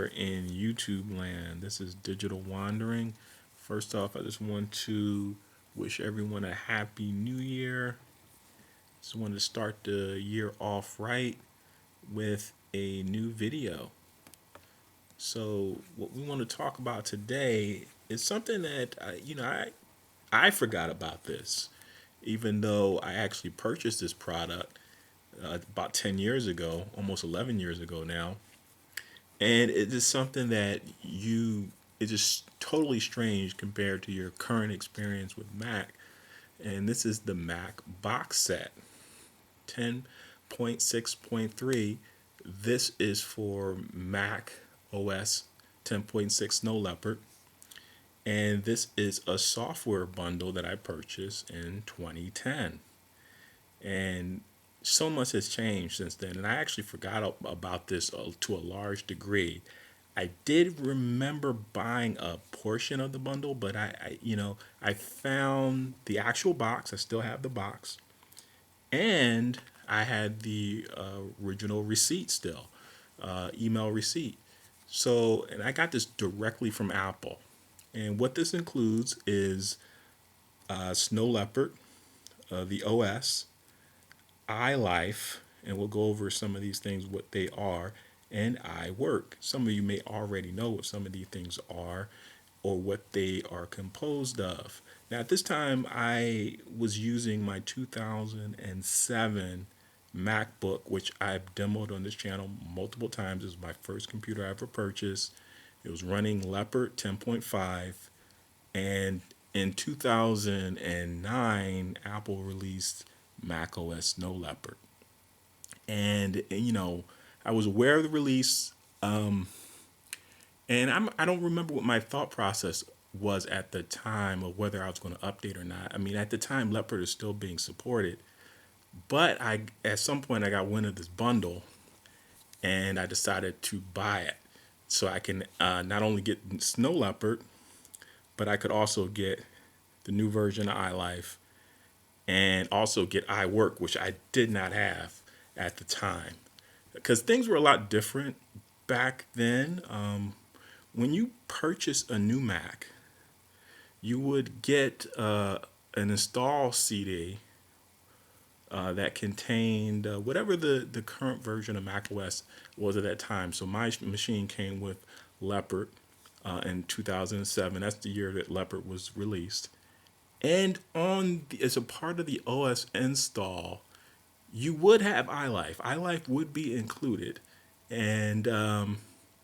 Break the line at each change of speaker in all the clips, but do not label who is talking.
in YouTube land. This is Digital Wandering. First off, I just want to wish everyone a happy new year. Just wanted to start the year off right with a new video. So, what we want to talk about today is something that I forgot about this, even though I actually purchased this product about 10 years ago, almost 11 years ago now. And it is something that it's just totally strange compared to your current experience with Mac. And this is the Mac box set 10.6.3. This is for Mac OS 10.6 Snow Leopard. And this is a software bundle that I purchased in 2010. And so much has changed since then. And I actually forgot about this to a large degree. I did remember buying a portion of the bundle, but I found the actual box. I still have the box, and I had the original receipt still, email receipt. So, and I got this directly from Apple. And what this includes is Snow Leopard, the OS, iLife, and we'll go over some of these things, what they are, and iWork. Some of you may already know what some of these things are or what they are composed of. Now, at this time, I was using my 2007 MacBook, which I've demoed on this channel multiple times. It was my first computer I ever purchased. It was running Leopard 10.5, and in 2009, Apple released Mac OS Snow Leopard. And I was aware of the release, and I don't remember what my thought process was at the time of whether I was going to update or not. I mean, at the time, Leopard is still being supported, but I at some point I got wind of this bundle, and I decided to buy it so I can not only get Snow Leopard, but I could also get the new version of iLife and also get iWork, which I did not have at the time because things were a lot different back then. When you purchase a new Mac, you would get an install CD that contained whatever the current version of Mac OS was at that time. So my machine came with Leopard in 2007. That's the year that Leopard was released. And as a part of the OS install, you would have iLife. iLife would be included, and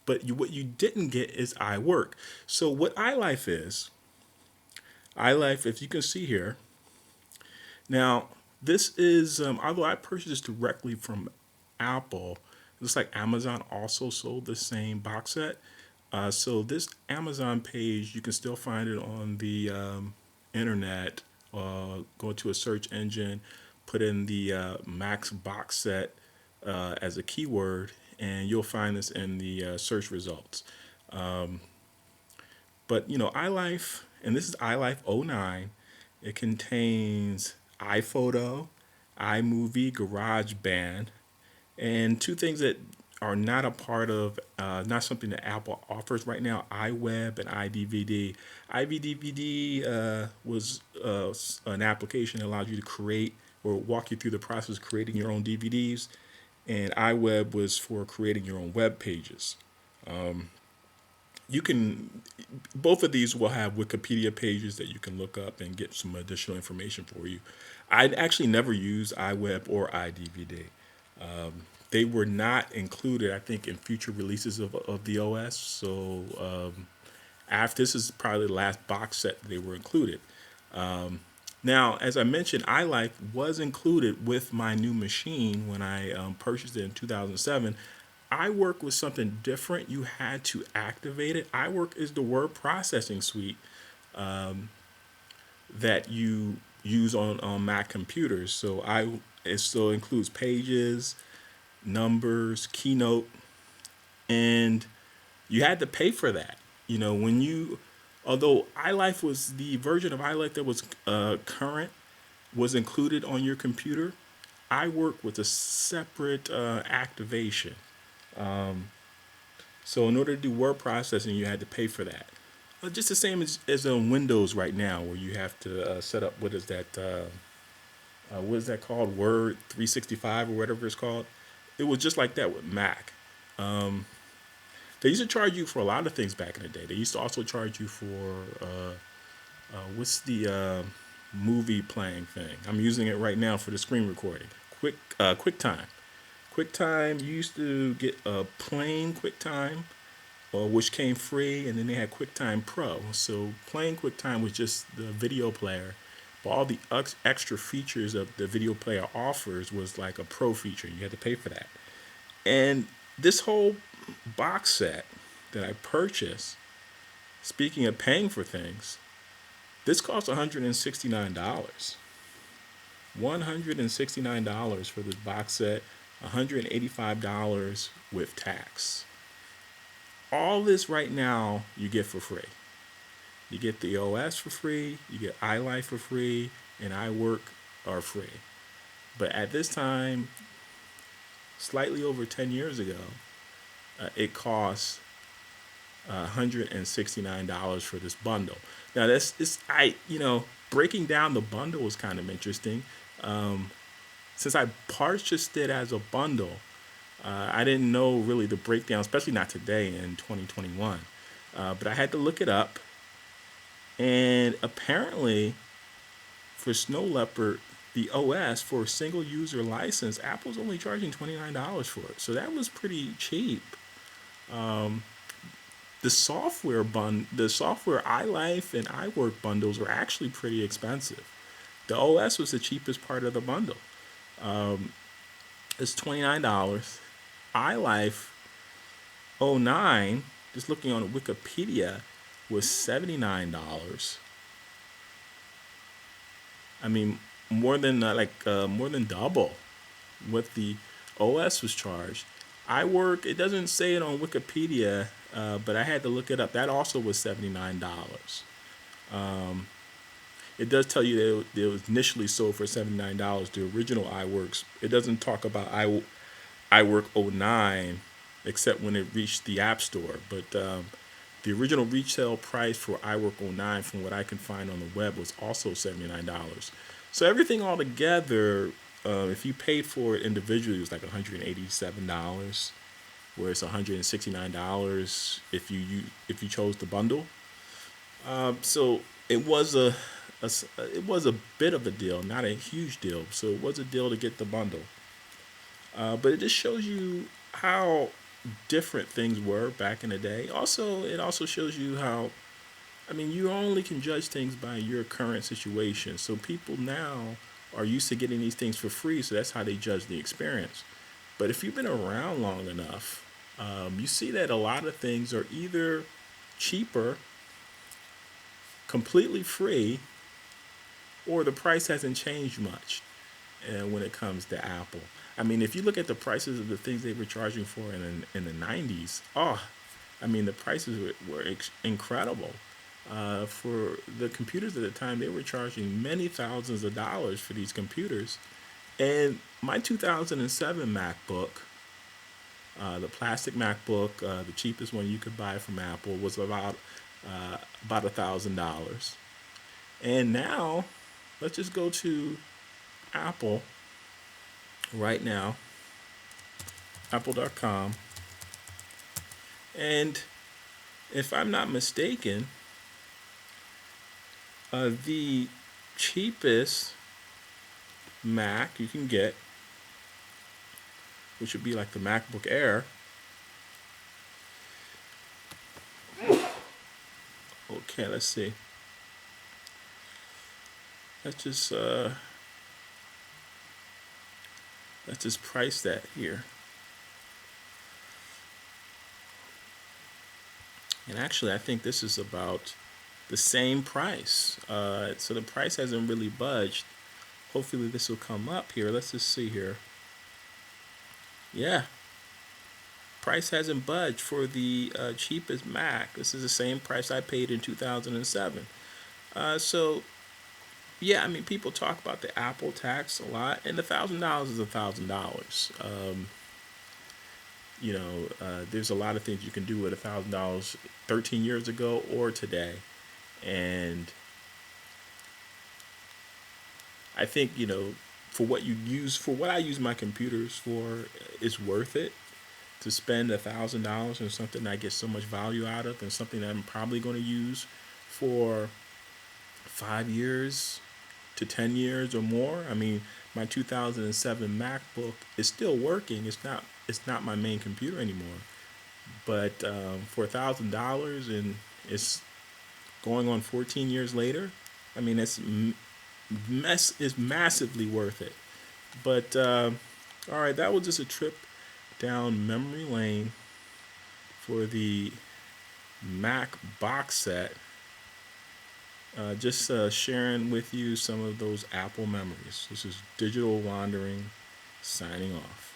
but what you didn't get is iWork. So what iLife, if you can see here, now this is although I purchased this directly from Apple, it looks like Amazon also sold the same box set. So this Amazon page, you can still find it on the internet. Go to a search engine, put in the Max box set as a keyword, and you'll find this in the search results. But iLife, and this is iLife '09. It contains iPhoto, iMovie, GarageBand, and two things that are not a part of, not something that Apple offers right now: iWeb and iDVD. iDVD was an application that allows you to create or walk you through the process of creating your own DVDs, and iWeb was for creating your own web pages. You can Both of these will have Wikipedia pages that you can look up and get some additional information for you. I actually never used iWeb or iDVD. They were not included, I think, in future releases of the OS. So after this is probably the last box set they were included. Now, as I mentioned, iLife was included with my new machine when I purchased it in 2007. iWork was something different. You had to activate it. iWork is the word processing suite that you use on Mac computers. So it still includes Pages, Numbers, Keynote, and you had to pay for that. Although iLife was the version of iLife that was current, was included on your computer, iWork with a separate activation. So in order to do word processing, you had to pay for that. Just the same as on Windows right now, where you have to set up what is that called? Word 365 or whatever it's called. It was just like that with Mac. Um, they used to charge you for a lot of things back in the day. They used to also charge you for what's the movie playing thing? I'm using it right now for the screen recording. QuickTime. QuickTime. You used to get a plain QuickTime, which came free, and then they had QuickTime Pro. So plain QuickTime was just the video player, but all the extra features of the video player offers was like a pro feature. You had to pay for that. And this whole box set that I purchased, speaking of paying for things, this cost $169. $169 for this box set, $185 with tax. All this right now you get for free. You get the OS for free, you get iLife for free, and iWork are free. But at this time, slightly over 10 years ago, it cost $169 for this bundle. Now that's it's I breaking down the bundle was kind of interesting. Um, since I purchased it as a bundle, I didn't know really the breakdown, especially not today in 2021. But I had to look it up, and apparently for Snow Leopard, the OS for a single user license, Apple's only charging $29 for it. So that was pretty cheap. Um, the software iLife and iWork bundles were actually pretty expensive. The OS was the cheapest part of the bundle. Um, it's $29. iLife '09, just looking on Wikipedia, was $79. I mean, more than double what the OS was charged. iWork, it doesn't say it on Wikipedia, but I had to look it up. That also was $79. Um, it does tell you that it was initially sold for $79. The original iWorks, it doesn't talk about iWork '09 except when it reached the App Store. But the original retail price for iWork '09, from what I can find on the web, was also $79. So everything all together, if you paid for it individually, it was like $187, where it's $169 if you chose the bundle. So it was a bit of a deal, not a huge deal. So it was a deal to get the bundle. But it just shows you how different things were back in the day. Also, it also shows you how, I mean, you only can judge things by your current situation. So people now are used to getting these things for free, so that's how they judge the experience. But if you've been around long enough, you see that a lot of things are either cheaper, completely free, or the price hasn't changed much when it comes to Apple. I mean, if you look at the prices of the things they were charging for in the '90s, I mean, the prices were incredible. For the computers at the time, they were charging many thousands of dollars for these computers. And my 2007 MacBook, the plastic MacBook, the cheapest one you could buy from Apple, was about $1,000. And now, let's just go to Apple right now, apple.com. And if I'm not mistaken, the cheapest Mac you can get, which would be like the MacBook Air. Okay, let's see. Let's just uh, let's just price that here. And actually, I think this is about the same price. So the price hasn't really budged. Hopefully, this will come up here. Let's just see here. Yeah, price hasn't budged for the cheapest Mac. This is the same price I paid in 2007. So yeah, I mean, people talk about the Apple tax a lot, and $1,000 is $1,000. there's a lot of things you can do with $1,000 13 years ago or today. And I think, for what I use my computers for, it's worth it to spend $1,000 on something I get so much value out of, and something that I'm probably going to use for 5 years to 10 years or more. I mean, my 2007 MacBook is still working. It's not my main computer anymore. But for $1,000, and it's going on 14 years later, I mean, is massively worth it. But all right, that was just a trip down memory lane for the Mac box set. Just sharing with you some of those Apple memories. This is Digital Wandering signing off.